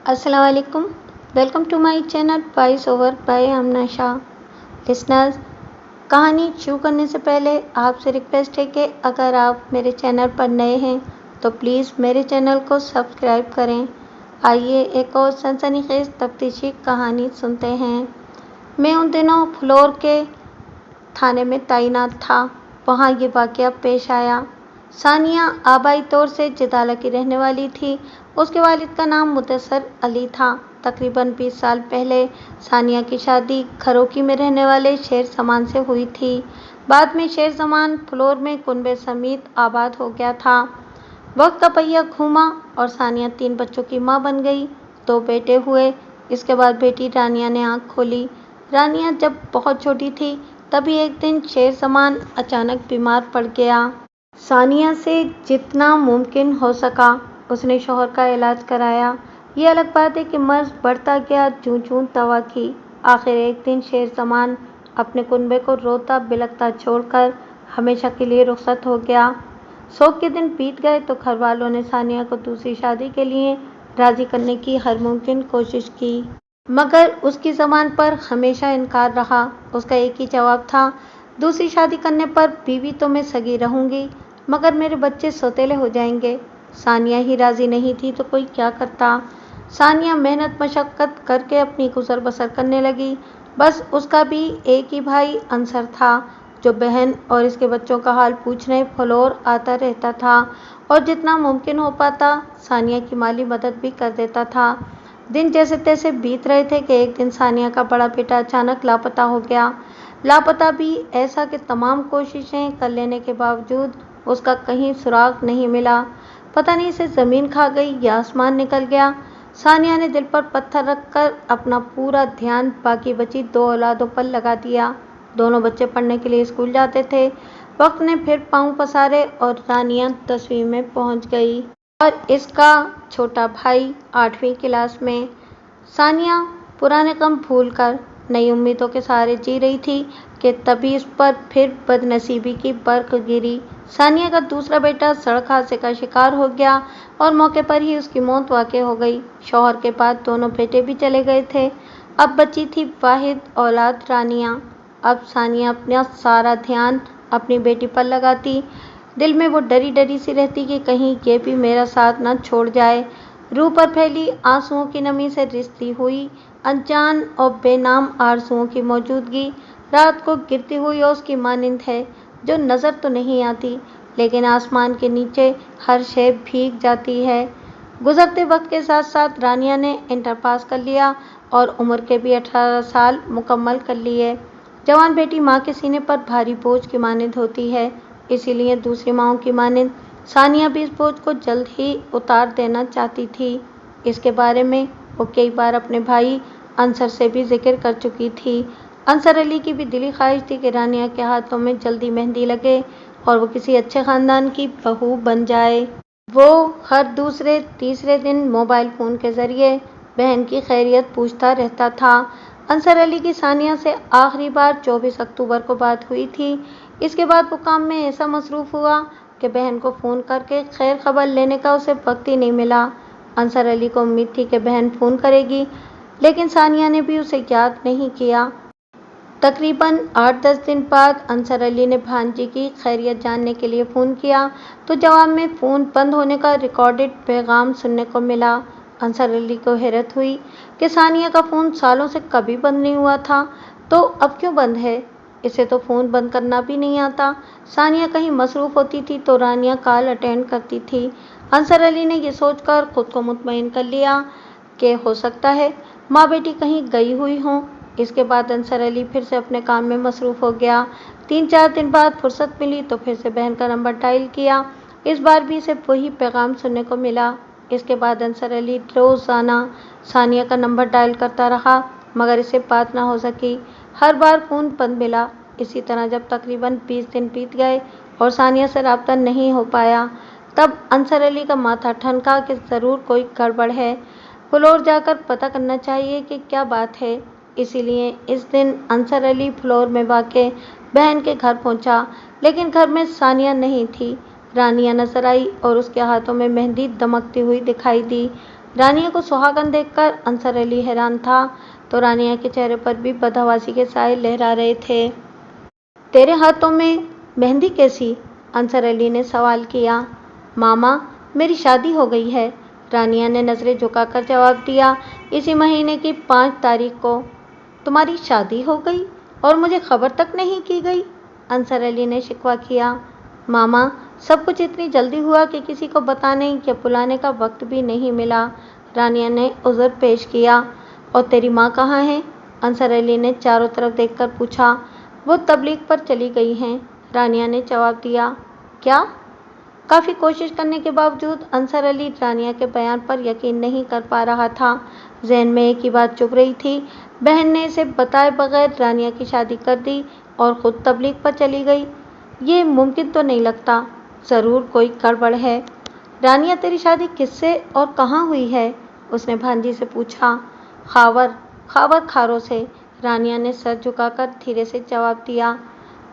अस्सलाम वालेकुम। Welcome to my channel voice over by Amna Shah. Listeners, कहानी शुरू करने से पहले आपसे रिक्वेस्ट है कि अगर आप मेरे चैनल पर नए हैं तो प्लीज़ मेरे चैनल को सब्सक्राइब करें। आइए एक और सनसनीखेज तफ्तीशी कहानी सुनते हैं। मैं उन दिनों फ्लोर के थाने में तैनात था। वहाँ ये वाक़या पेश आया। सानिया आबाई तौर से जिदाला की रहने वाली थी। उसके वालिद का नाम मुदस्सर अली था। तकरीबन 20 साल पहले सानिया की शादी खरोकी में रहने वाले शेर समान से हुई थी। बाद में शेर समान फ्लोर में कुनबे समेत आबाद हो गया था। वक्त का पहिया घूमा और सानिया 3 बच्चों की मां बन गई। 2 बेटे हुए। इसके बाद बेटी रानिया ने आंख खोली। रानिया जब बहुत छोटी थी तभी एक दिन शेर समान अचानक बीमार पड़ गया। सानिया से जितना मुमकिन हो सका उसने शौहर का इलाज कराया। ये अलग बात है कि मर्ज बढ़ता गया, जूं-जूं तवा की। आखिर एक दिन शेर समान अपने कुनबे को रोता बिलखता छोड़कर हमेशा के लिए रुखसत हो गया। शोक के दिन बीत गए तो घर वालों ने सानिया को दूसरी शादी के लिए राजी करने की हर मुमकिन कोशिश की, मगर उसकी ज़बान पर हमेशा इनकार रहा। उसका एक ही जवाब था, दूसरी शादी करने पर बीवी तो मैं सगी रहूंगी, मगर मेरे बच्चे सौतेले हो जाएंगे। सानिया ही राजी नहीं थी तो कोई क्या करता। सानिया मेहनत मशक्क़त करके अपनी गुजर बसर करने लगी। बस उसका भी एक ही भाई अंसर था जो बहन और इसके बच्चों का हाल पूछने फ्लोर आता रहता था और जितना मुमकिन हो पाता सानिया की माली मदद भी कर देता था। दिन जैसे तैसे बीत रहे थे कि एक दिन सानिया का बड़ा बेटा अचानक लापता हो गया। लापता भी ऐसा कि तमाम कोशिशें कर लेने के बावजूद उसका कहीं सुराग नहीं मिला। पता नहीं इसे ज़मीन खा गई या आसमान निकल गया। सानिया ने दिल पर पत्थर रखकर अपना पूरा ध्यान बाकी बची 2 औलादों पर लगा दिया। दोनों बच्चे पढ़ने के लिए स्कूल जाते थे। वक्त ने फिर पाँव पसारे और रानिया 10वीं में पहुंच गई और इसका छोटा भाई 8वीं क्लास में। सानिया पुराने गम भूलकर नई उम्मीदों के सहारे जी रही थी कि तभी इस पर फिर बदनसीबी की बर्क गिरी। सानिया का दूसरा बेटा सड़क हादसे का शिकार हो गया और मौके पर ही उसकी मौत वाक़ई हो गई। शौहर के बाद दोनों बेटे भी चले गए थे। अब बची थी वाहिद औलाद रानिया। अब सानिया अपना सारा ध्यान अपनी बेटी पर लगाती। दिल में वो डरी डरी सी रहती कि कहीं ये भी मेरा साथ न छोड़ जाए। रूह पर फैली आंसुओं की नमी से रिश्ती हुई अनजान और बेनाम आरज़ुओं की मौजूदगी रात को गिरती हुई ओस की मानिंद है, जो नज़र तो नहीं आती लेकिन आसमान के नीचे हर शय भीग जाती है। गुजरते वक्त के साथ साथ रानिया ने इंटर पास कर लिया और उम्र के भी 18 साल मुकम्मल कर लिए। जवान बेटी माँ के सीने पर भारी बोझ की मानिंद होती है, इसीलिए दूसरी माँओं की मानिंद सानिया भी इस बोझ को जल्द ही उतार देना चाहती थी। इसके बारे में वो कई बार अपने भाई अंसर से भी जिक्र कर चुकी थी। अंसर अली की भी दिली ख्वाहिश थी कि रानिया के हाथों में जल्दी मेहंदी लगे और वो किसी अच्छे ख़ानदान की बहू बन जाए। वो हर दूसरे तीसरे दिन मोबाइल फ़ोन के ज़रिए बहन की खैरियत पूछता रहता था। अंसर अली की सानिया से आखिरी बार 24 अक्टूबर को बात हुई थी। इसके बाद वो काम में ऐसा मसरूफ़ हुआ कि बहन को फ़ोन करके खैर खबर लेने का उसे वक्त ही नहीं मिला। अंसर अली को उम्मीद थी कि बहन फ़ोन करेगी, लेकिन सानिया ने भी उसे याद नहीं किया। तकरीबन 8-10 दिन बाद अंसर अली ने भांजी की खैरियत जानने के लिए फ़ोन किया तो जवाब में फ़ोन बंद होने का रिकॉर्डेड पैगाम सुनने को मिला। अंसर अली को हैरत हुई कि सानिया का फ़ोन सालों से कभी बंद नहीं हुआ था, तो अब क्यों बंद है? इसे तो फ़ोन बंद करना भी नहीं आता। सानिया कहीं मसरूफ़ होती थी तो रानिया कॉल अटेंड करती थी। अंसर अली ने यह सोचकर खुद को मुतमईन कर लिया कि हो सकता है माँ बेटी कहीं गई हुई हों। इसके बाद अंसर अली फिर से अपने काम में मसरूफ़ हो गया। 3-4 दिन बाद फुर्सत मिली तो फिर से बहन का नंबर डायल किया। इस बार भी इसे वही पैगाम सुनने को मिला। इसके बाद अंसर अली रोज़ाना सानिया का नंबर डायल करता रहा, मगर इससे बात ना हो सकी। हर बार फ़ोन बंद मिला। इसी तरह जब तकरीबन 20 दिन बीत गए और सानिया से राब्ता नहीं हो पाया, तब अंसर अली का माथा ठनका कि ज़रूर कोई गड़बड़ है। फ्लोर जाकर पता करना चाहिए कि क्या बात है। इसीलिए इस दिन अंसर अली फ्लोर में वाक़े बहन के घर पहुंचा, लेकिन घर में सानिया नहीं थी। रानिया नजर आई और उसके हाथों में मेहंदी दमकती हुई दिखाई दी। रानिया को सुहागन देखकर अंसर अली हैरान था तो रानिया के चेहरे पर भी बदहवासी के साए लहरा रहे थे। तेरे हाथों में मेहंदी कैसी? अंसर अली ने सवाल किया। मामा, मेरी शादी हो गई है, रानिया ने नजरें झुकाकर जवाब दिया। इसी महीने की 5 तारीख को। तुम्हारी शादी हो गई और मुझे खबर तक नहीं की गई? अंसर अली ने शिकवा किया। मामा, सब कुछ इतनी जल्दी हुआ कि किसी को बताने या बुलाने का वक्त भी नहीं मिला, रानिया ने उज़र पेश किया। और तेरी माँ कहाँ है? अंसर अली ने चारों तरफ देखकर पूछा। वो तबलीग पर चली गई हैं, रानिया ने जवाब दिया। क्या? काफ़ी कोशिश करने के बावजूद अंसर अली रानिया के बयान पर यकीन नहीं कर पा रहा था। ज़हन में एक ही बात चुभ रही थी, बहन ने इसे बताए बगैर रानिया की शादी कर दी और ख़ुद तबलीग पर चली गई। ये मुमकिन तो नहीं लगता, ज़रूर कोई गड़बड़ है। रानिया, तेरी शादी किससे और कहाँ हुई है? उसने भांजी से पूछा। खावर खारों से, रानिया ने सर झुकाकर धीरे से जवाब दिया।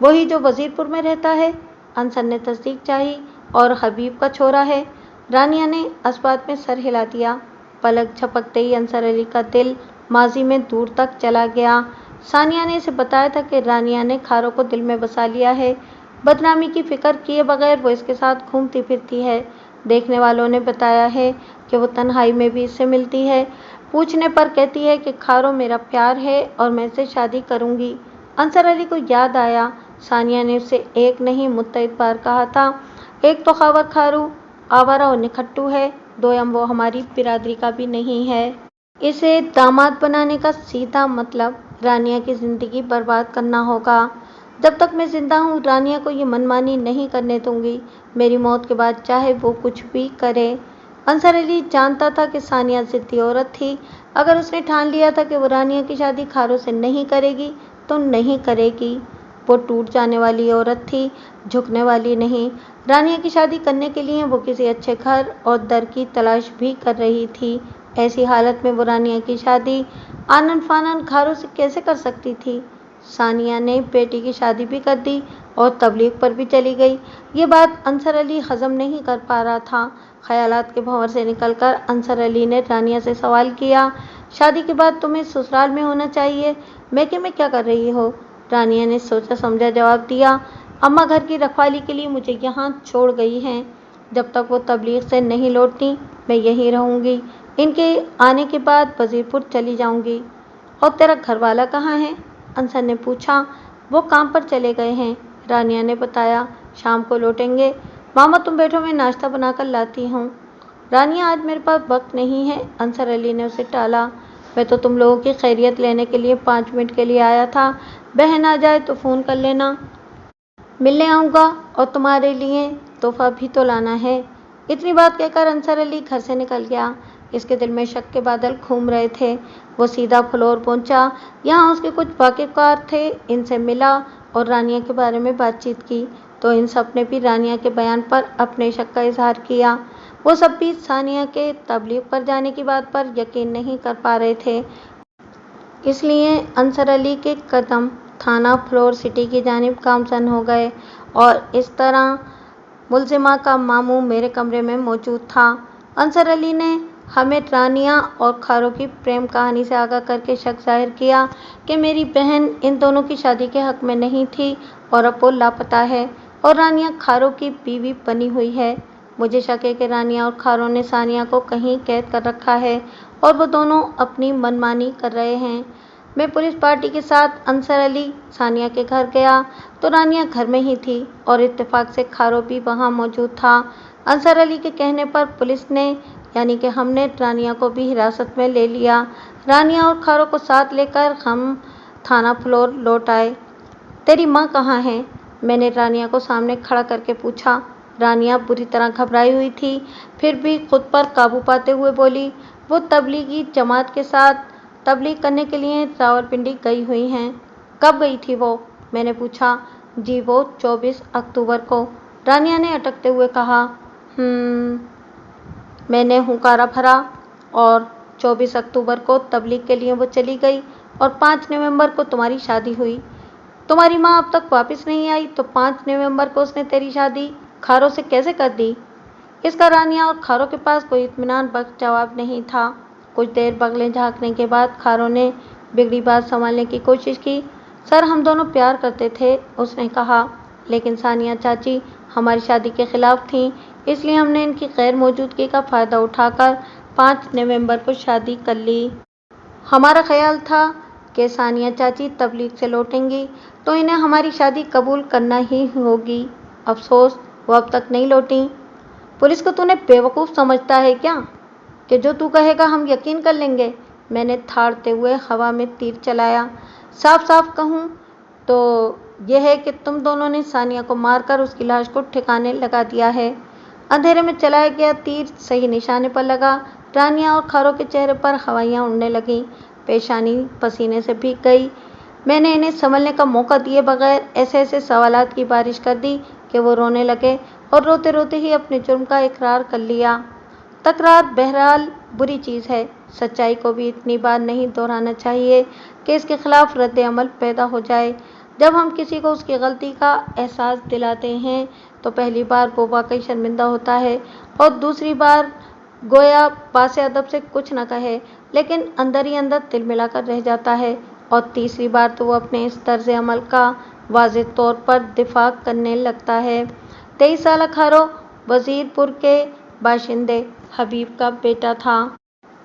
वही जो वजीरपुर में रहता है? अंसर ने तस्दीक चाही। और हबीब का छोरा है? रानिया ने इस्बात में सर हिला दिया। पलक झपकते ही अंसर अली का दिल माजी में दूर तक चला गया। सानिया ने इसे बताया था कि रानिया ने खारों को दिल में बसा लिया है। बदनामी की फिक्र किए बगैर वो इसके साथ घूमती फिरती है। देखने वालों ने बताया है कि वो तन्हाई में भी इससे मिलती है। पूछने पर कहती है कि खारो मेरा प्यार है और मैं इससे शादी करूंगी। अंसर अली को याद आया, सानिया ने उससे एक नहीं मुत्तईद बार कहा था, एक तो खावर खारू आवारा और निखट्टू है, दोयम वो हमारी बिरादरी का भी नहीं है। इसे दामाद बनाने का सीधा मतलब रानिया की ज़िंदगी बर्बाद करना होगा। जब तक मैं ज़िंदा हूँ रानिया को ये मनमानी नहीं करने दूंगी। मेरी मौत के बाद चाहे वो कुछ भी करे। अंसर अली जानता था कि सानिया ज़िद्दी औरत थी। अगर उसने ठान लिया था कि वो रानिया की शादी खारों से नहीं करेगी तो नहीं करेगी। वो टूट जाने वाली औरत थी, झुकने वाली नहीं। रानिया की शादी करने के लिए वो किसी अच्छे घर और दर की तलाश भी कर रही थी। ऐसी हालत में वो रानिया की शादी आनन फानन खारों से कैसे कर सकती थी? सानिया ने बेटी की शादी भी कर दी और तबलीग पर भी चली गई। ये बात अंसर अली हजम नहीं कर पा रहा था। ख्यालात के भंवर से निकलकर अंसर अली ने रानिया से सवाल किया, शादी के बाद तुम्हें ससुराल में होना चाहिए, मैके में क्या कर रही हो? रानिया ने सोचा समझा जवाब दिया, अम्मा घर की रखवाली के लिए मुझे यहाँ छोड़ गई हैं। जब तक वो तबलीग से नहीं लौटती मैं यहीं रहूँगी। इनके आने के बाद वजीरपुर चली जाऊँगी। और तेरा घरवाला कहाँ है? अंसर ने पूछा। वो काम पर चले गए हैं, रानिया ने बताया, शाम को लौटेंगे। मामा तुम बैठो, मैं नाश्ता बनाकर लाती हूँ। रानिया, आज मेरे पास वक्त नहीं है, अंसर अली ने उसे टाला। मैं तो तुम लोगों की खैरियत लेने के लिए 5 मिनट के लिए आया था। बहन आ जाए तो फ़ोन कर लेना, मिलने आऊँगा और तुम्हारे लिए तोहफा भी तो लाना है। इतनी बात कहकर अंसर अली घर से निकल गया। इसके दिल में शक के बादल घूम रहे थे। वो सीधा फ्लोर पहुंचा। यहाँ उसके कुछ वाकिफकार थे, इनसे मिला और रानिया के बारे में बातचीत की तो इन सब ने भी रानिया के बयान पर अपने शक का इजहार किया। वो सब भी सानिया के तबलीग पर जाने की बात पर यकीन नहीं कर पा रहे थे। इसलिए अंसर अली के कदम थाना फ्लोर सिटी की जानिब गामजन हो गए और इस तरह मुलजिमा का मामू मेरे कमरे में मौजूद था। अंसर अली ने हमें रानिया और खारों की प्रेम कहानी से आगाह करके शक जाहिर किया कि मेरी बहन इन दोनों की शादी के हक में नहीं थी और अब वो लापता है और रानिया खारों की बीवी बनी हुई है। मुझे शक है कि रानिया और खारों ने सानिया को कहीं कैद कर रखा है और वो दोनों अपनी मनमानी कर रहे हैं। मैं पुलिस पार्टी के साथ अंसर अली सानिया के घर गया तो रानिया घर में ही थी और इत्तेफाक से खारो भी वहाँ मौजूद था। अंसर अली के कहने पर पुलिस ने यानी कि हमने रानिया को भी हिरासत में ले लिया। रानिया और खारो को साथ लेकर हम थाना फ्लोर लौट आए। तेरी माँ कहाँ है? मैंने रानिया को सामने खड़ा करके पूछा। रानिया बुरी तरह घबराई हुई थी, फिर भी खुद पर काबू पाते हुए बोली, वो तबलीगी जमात के साथ तबलीग करने के लिए रावलपिंडी गई हुई हैं। कब गई थी वो? मैंने पूछा। जी वो 24 अक्टूबर को, रानिया ने अटकते हुए कहा। मैंने हुंकारा भरा और 24 अक्टूबर को तबलीग के लिए वो चली गई और 5 नवंबर को तुम्हारी शादी हुई। तुम्हारी माँ अब तक वापस नहीं आई तो 5 नवंबर को उसने तेरी शादी खारों से कैसे कर दी? इसका रानिया और खारों के पास कोई इत्मीनान बख्श जवाब नहीं था। कुछ देर बगलें झाँकने के बाद खारों ने बिगड़ी बात संभालने की कोशिश की। सर, हम दोनों प्यार करते थे, उसने कहा, लेकिन सानिया चाची हमारी शादी के खिलाफ थीं, इसलिए हमने इनकी गैर मौजूदगी का फ़ायदा उठाकर 5 नवंबर को शादी कर ली। हमारा ख्याल था कि सानिया चाची तबलीग से लौटेंगी तो इन्हें हमारी शादी कबूल करना ही होगी। अफसोस वो अब तक नहीं लौटी। पुलिस को तूने बेवकूफ़ समझता है क्या कि जो तू कहेगा हम यकीन कर लेंगे? मैंने थाड़ते हुए हवा में तीर चलाया। साफ साफ कहूँ तो यह है कि तुम दोनों ने सानिया को मारकर उसकी लाश को ठिकाने लगा दिया है। अंधेरे में चलाया गया तीर सही निशाने पर लगा। रानिया और खारों के चेहरे पर हवाइयाँ उड़ने लगीं। पेशानी पसीने से भीग गई। मैंने इन्हें संभलने का मौका दिए बगैर ऐसे ऐसे सवालात की बारिश कर दी कि वो रोने लगे और रोते रोते ही अपने जुर्म का इकरार कर लिया। तकरार बहरहाल बुरी चीज़ है। सच्चाई को भी इतनी बार नहीं दोहराना चाहिए कि इसके खिलाफ रद्द अमल पैदा हो जाए। जब हम किसी को उसकी गलती का एहसास दिलाते हैं तो पहली बार वो वाकई शर्मिंदा होता है और दूसरी बार गोया पासे अदब से कुछ न कहे लेकिन अंदर ही अंदर तिल मिलाकर रह जाता है और तीसरी बार तो वो अपने इस तर्ज अमल का वाज़ेह तौर पर दिफा करने लगता है। 23 साल खारो वजीरपुर के बाशिंदे हबीब का बेटा था।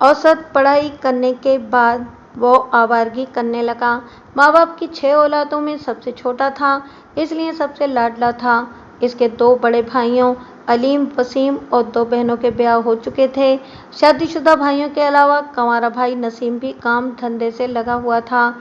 औसत पढ़ाई करने के बाद वो आवारगी करने लगा। माँ बाप की 6 औलादों में सबसे छोटा था, इसलिए सबसे लाडला था। इसके 2 बड़े भाइयों अलीम, वसीम और 2 बहनों के ब्याह हो चुके थे। शादीशुदा भाइयों के अलावा कंवारा भाई नसीम भी काम धंधे से लगा हुआ था,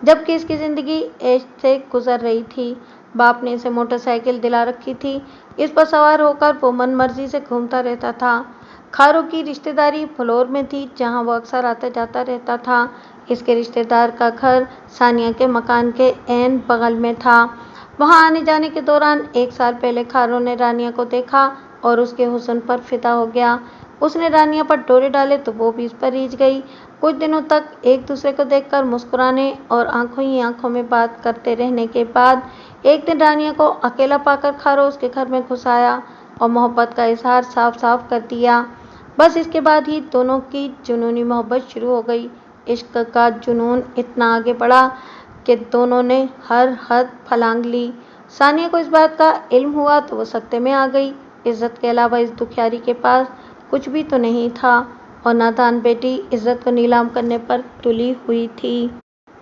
जबकि इसकी ज़िंदगी ऐश से गुजर रही थी। बाप ने इसे मोटरसाइकिल दिला रखी थी। इस पर सवार होकर वो मन मर्जी से घूमता रहता था। खारों की रिश्तेदारी फ्लोर में थी, जहां वो अक्सर आता जाता रहता था। इसके रिश्तेदार का घर सानिया के मकान के ऐन बगल में था। वहां आने जाने के दौरान 1 साल पहले खारों ने रानिया को देखा और उसके हुस्न पर फिदा हो गया। उसने रानिया पर डोरे डाले तो वो भी इस पर रीझ गई। कुछ दिनों तक एक दूसरे को देखकर मुस्कुराने और आंखों ही आंखों में बात करते रहने के बाद एक दिन रानिया को अकेला पाकर खारो उसके घर में घुस आया और मोहब्बत का इजहार साफ साफ कर दिया। बस इसके बाद ही दोनों की जुनूनी मोहब्बत शुरू हो गई। इश्क का जुनून इतना आगे बढ़ा कि दोनों ने हर हद फलांग ली। सानिया को इस बात का इल्म हुआ तो वो सख्ते में आ गई। इज्जत के अलावा इस दुखियारी के पास कुछ भी तो नहीं था और नादान बेटी इज्जत को नीलाम करने पर तुली हुई थी।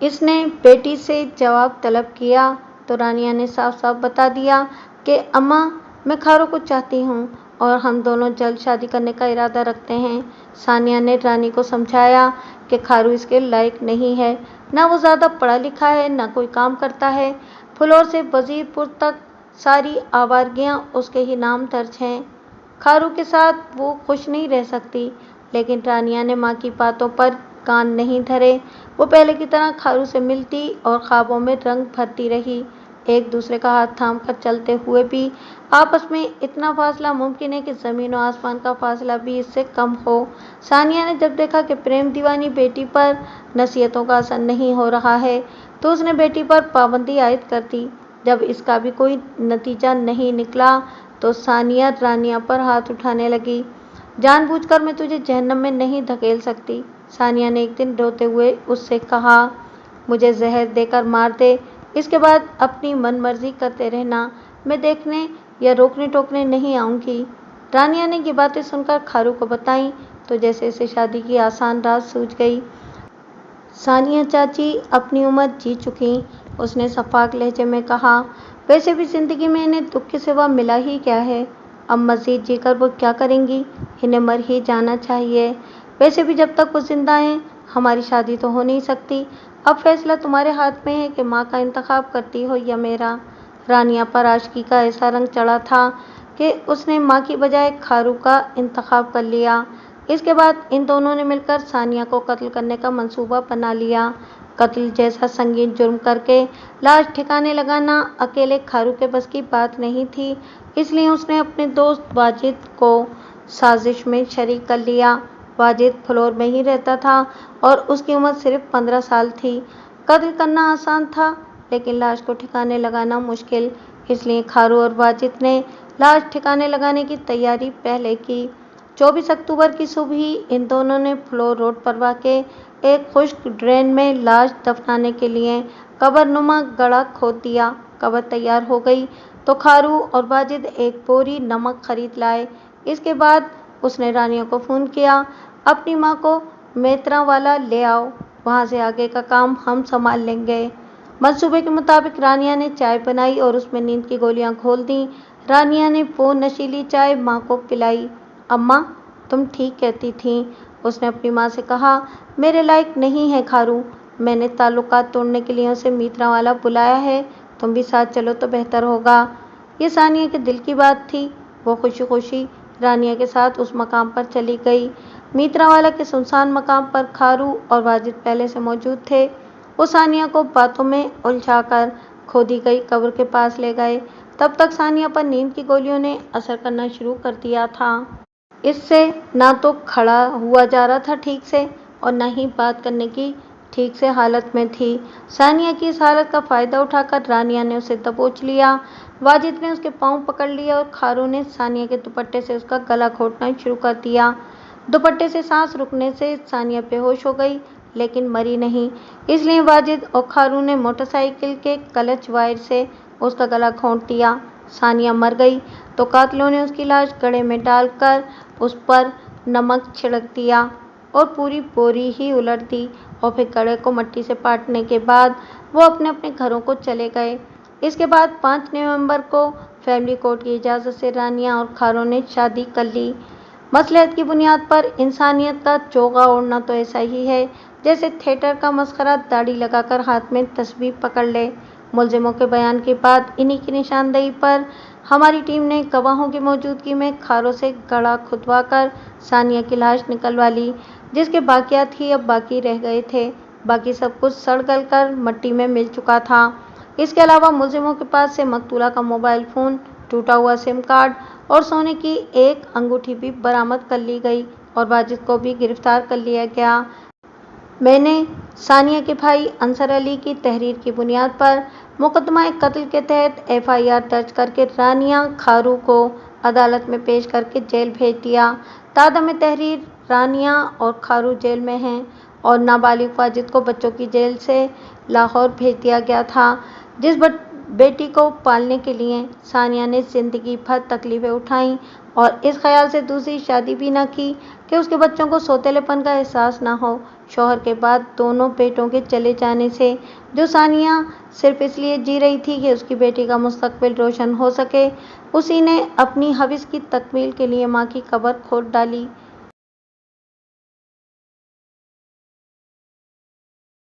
इसने बेटी से जवाब तलब किया तो रानिया ने साफ साफ बता दिया कि अम्मा, मैं खारों को चाहती हूँ और हम दोनों जल्द शादी करने का इरादा रखते हैं। सानिया ने रानी को समझाया कि खारू इसके लायक नहीं है, ना वो ज़्यादा पढ़ा लिखा है, ना कोई काम करता है। फ्लोर से वजीरपुर तक सारी आवारगियाँ उसके ही नाम दर्ज हैं। खारू के साथ वो खुश नहीं रह सकती, लेकिन रानिया ने माँ की बातों पर कान नहीं धरे। वो पहले की तरह खारू से मिलती और ख्वाबों में रंग भरती रही। एक दूसरे का हाथ थाम कर चलते हुए भी आपस में इतना फासला मुमकिन है कि ज़मीन और आसमान का फासला भी इससे कम हो। सानिया ने जब देखा कि प्रेम दीवानी बेटी पर नसीहतों का असर नहीं हो रहा है तो उसने बेटी पर पाबंदी आयद कर दी। जब इसका भी कोई नतीजा नहीं निकला तो सानिया रानिया पर हाथ उठाने लगी। जानबूझकर मैं तुझे जहन्नम में नहीं धकेल सकती, सानिया ने एक दिन रोते हुए उससे कहा। मुझे जहर देकर मार दे, इसके बाद अपनी मनमर्जी करते रहना, मैं देखने या रोकने टोकने नहीं आऊँगी। रानिया ने ये बातें सुनकर खारू को बताईं तो जैसे इसे शादी की आसान रात सूझ गई। सानिया चाची अपनी उम्र जी चुकी, उसने सफाक लहजे में कहा। वैसे भी ज़िंदगी में इन्हें दुख के सिवा मिला ही क्या है। अब मज़ीद जीकर वो क्या करेंगी, इन्हें मर ही जाना चाहिए। वैसे भी जब तक वो जिंदा हैं हमारी शादी तो हो नहीं सकती। अब फैसला तुम्हारे हाथ में है कि माँ का इंतखाब करती हो या मेरा। रानिया पर आशिकी का ऐसा रंग चढ़ा था कि उसने माँ की बजाय खारू का इंतखाब कर लिया। इसके बाद इन दोनों ने मिलकर सानिया को कत्ल करने का मंसूबा बना लिया। कत्ल जैसा संगीन जुर्म करके लाश ठिकाने लगाना अकेले खारू के बस की बात नहीं थी, इसलिए उसने अपने दोस्त वाजिद को साजिश में शरीक कर लिया। वाजिद फ्लोर में ही रहता था और उसकी उम्र सिर्फ 15 साल थी। कत्ल करना आसान था लेकिन लाश को ठिकाने लगाना मुश्किल। اس لیے کھارو اور واجد نے لاش ٹھکانے لگانے کی تیاری پہلے کی۔ 24 اکتوبر کی صبح ہی ان دونوں نے فلور روڈ پر واقع ایک خشک ڈرین میں لاش دفنانے کے لیے قبر نما گڑھا کھود دیا۔ قبر تیار ہو گئی تو کھارو اور واجد ایک بوری نمک خرید لائے۔ اس کے بعد اس نے رانیہ کو فون کیا، اپنی ماں کو میتراوالا لے آؤ، وہاں سے آگے کا کام ہم سنبھال لیں گے۔ منصوبے کے مطابق رانیہ نے چائے بنائی اور اس میں نیند کی گولیاں گھول دیں۔ رانیہ نے وہ نشیلی چائے ماں کو پلائی۔ اماں، تم ٹھیک کہتی تھیں، اس نے اپنی ماں سے کہا، میرے لائق نہیں ہے کھارو، میں نے تعلقات توڑنے کے لیے اسے میتراوالا بلایا ہے، تم بھی ساتھ چلو تو بہتر ہوگا۔ یہ ثانیہ کے دل کی بات تھی، وہ خوشی خوشی رانیہ کے ساتھ اس مقام پر چلی گئی۔ میتراوالا کے سنسان مقام پر کھارو اور واجد پہلے سے موجود تھے۔ وہ ثانیہ کو باتوں میں الجھا کر کھودی گئی قبر کے پاس لے گئے۔ تب تک ثانیہ پر نیند کی گولیوں نے اثر کرنا شروع کر دیا تھا۔ اس سے نہ تو کھڑا ہوا جا رہا تھا ٹھیک سے اور نہ ہی بات کرنے کی ٹھیک سے حالت میں تھی۔ ثانیہ کی اس حالت کا فائدہ اٹھا کر رانیہ نے اسے دبوچ لیا۔ واجد نے اس کے پاؤں پکڑ لیے اور کھارو نے ثانیہ کے دوپٹے سے اس کا گلا گھونٹنا شروع کر دیا۔ دوپٹے سے سانس رکنے سے ثانیہ بے ہوش ہو گئی لیکن مری نہیں، اس لیے واجد اور کھارو نے موٹر سائیکل کے کلچ وائر سے اس کا گلا گھونٹ دیا۔ ثانیہ مر گئی تو قاتلوں نے اس کی لاش گڑھے میں ڈال کر اس پر نمک چھڑک دیا اور پوری بوری ہی الٹ دی اور پھر گڑھے کو مٹی سے پاٹنے کے بعد وہ اپنے اپنے گھروں کو چلے گئے۔ اس کے بعد 5 نومبر کو فیملی کورٹ کی اجازت سے رانیہ اور کھارو نے شادی کر لی۔ مصلحت کی بنیاد پر انسانیت کا چوغا اوڑھنا تو ایسا ہی ہے جیسے تھیٹر کا مسخرہ داڑھی لگا کر ہاتھ میں تسبیح پکڑ لے۔ ملزموں کے بیان کے بعد انہی کی نشاندہی پر ہماری ٹیم نے گواہوں کی موجودگی میں کھارو سے گڑھا کھدوا کر ثانیہ کی لاش نکلوا لی، جس کے باقیات ہی اب باقی رہ گئے تھے، باقی سب کچھ سڑ گل کر مٹی میں مل چکا تھا۔ اس کے علاوہ ملزموں کے پاس سے مقتولہ کا موبائل فون، ٹوٹا ہوا سم کارڈ اور سونے کی ایک انگوٹھی بھی برآمد کر لی گئی اور واجد کو بھی گرفتار کر لیا گیا۔ میں نے ثانیہ کے بھائی انصر علی کی تحریر کی بنیاد پر مقدمہ قتل کے تحت FIR درج کر کے رانیہ، کھارو کو عدالت میں پیش کر کے جیل بھیج دیا۔ تادم تحریر رانیہ اور کھارو جیل میں ہیں اور نابالغ واجد کو بچوں کی جیل سے لاہور بھیج دیا گیا تھا، جس بیٹی کو پالنے کے لیے ثانیہ نے زندگی بھر تکلیفیں اٹھائیں اور اس خیال سے دوسری شادی بھی نہ کی کہ اس کے بچوں کو سوتیلے پن کا احساس نہ ہو۔ شوہر کے بعد دونوں بیٹوں کے چلے جانے سے جو ثانیہ صرف اس لیے جی رہی تھی کہ اس کی بیٹی کا مستقبل روشن ہو سکے، اسی نے اپنی ہوس کی تکمیل کے لیے ماں کی قبر کھود ڈالی۔